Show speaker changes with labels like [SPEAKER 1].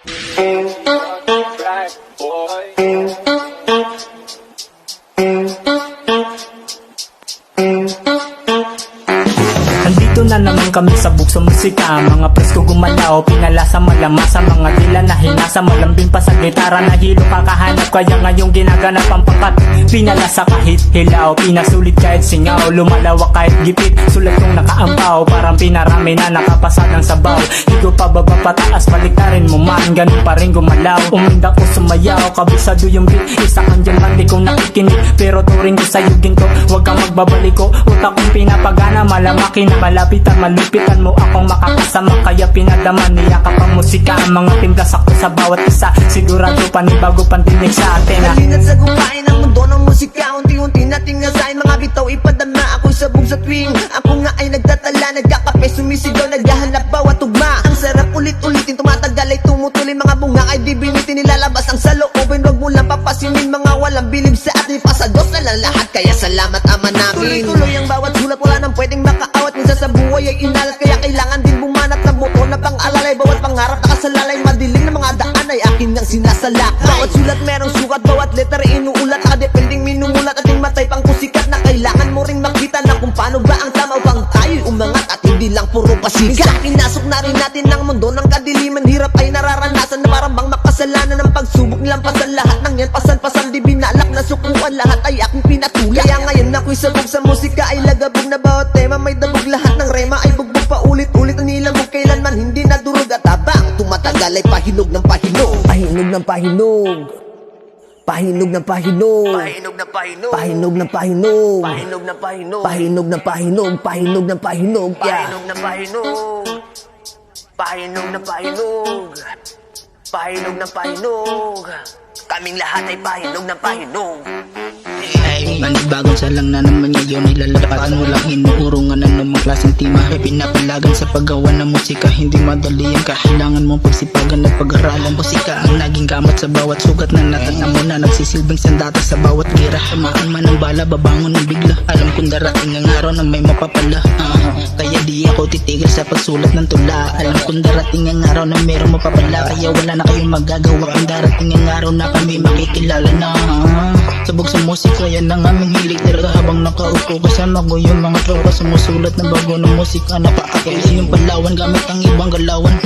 [SPEAKER 1] Andito na naman kami sa bukso musika, mga presko gumalaw, pinalasa malamasa, mga dila na hinasa, malambing pa sa gitara, nahilo kakahanap, kaya ngayong ginaganap ang pangkat. Pinalasa kahit hilaw, pinasulit kahit singaw, lumalawak kahit gipit, sulat kong nakaampaw, parang pinarami na nakapasa ng sabaw. Higo pa baba pataas, baliktarin mo man, ganun pa rin gumalaw, umindak o sumayaw, kabisado yung beat, isa kang dyan man di kong nakikinig, pero turing ko sa'yo ginto, huwag kang magbabaliko, utak kong pinapagana, malamakin na malapitan, malupitan mo akong makakasama, kaya pinadaman niyakap ang musika, ang mga timpla sakto sa bawat isa, sigurado panibago pandinig sa atin.
[SPEAKER 2] Malinat sa gupain ang mundo ng musika, unti-unti nating nasahin, mga bitaw ipadama, ako'y sabog sa tuwing ako nga ay nagtatala, nagkakape, sumisigaw, naghahanap bawat tugma, ang sarap ulit-ulitin, tumatagal ay tumutuloy, mga bunga ay di binitin, nilalabas ang saloobin, wag mo lang papasinin, mga walang bilib sa atin, pasados na lang lahat, kaya salamat ama namin. Tuloy-tuloy ang bawat sulat, wala nang pwedeng makaawat, minsan sa buhay ay inalat, kaya kailangan din bumanat ng motor na pang-alalay, bawat pangarap nakasalalay, madilim na mga daan ay akin nang sinasalak. Bawat sulat merong sukat, bawat letter inuulat, nakadepending minumulat, ating matay pang kusikat, na kailangan mo ring makita na kung paano ba ang tama upang tayo'y umangat at hindi lang puro pasikat. Minsan pinasok na rin natin ng mundo ng kadiliman, hirap ay nararanasan na parang bang makasalanan ng pagsubok, nilampasan lahat ng yan, pasan-pasan di binalak na sukuan, lahat ay aking pinatulak. Kaya ngayon ako'y sabog sa musika, ay lagabog na bawat tema, may dabog lahat ng rema, ay bugbog pa ulit-ulit, ang nilabog kailanman hindi nadurog, at habang tumatagal ay pahinog ng pahinog, pahinog ng pahinog, pahinog ng pahinog, pahinog ng pahinog, pahinog ng pahinog, pahinog ng pahinog, pahinog ng pahinog, pahinog ng pahinog, pahinog ng pahinog, pahinog ng pahinog, pahinog ng pahinog, kaming lahat ay pahinog ng pahinog.
[SPEAKER 3] Ay, manibagong salang na naman ngayon ay lalapakan mo lang inuurungan na namang klaseng tima, ay pinapalagan sa paggawa ng musika, hindi madali yan, kailangan mong pagsipagan at pag-aralan. Musika ang naging gamot sa bawat sugat na natatamo na nagsisilbing sandata sa bawat gira, tamaan man ang bala, babangon ng bigla, alam kong darating ang araw na may mapapala, kaya di ako titigil sa pagsulat ng tula, alam kong darating ang araw na mayroong mapapala, kaya wala na kayong magagawa kung darating ang araw na kami makikilala na. Sabog sa musika, yan ang aming hilig talaga, habang nakaupo kasama ko yung mga tropa, sumusulat ng bago ng musika, napaakyat yung Palawan gamit ang ibang galawan.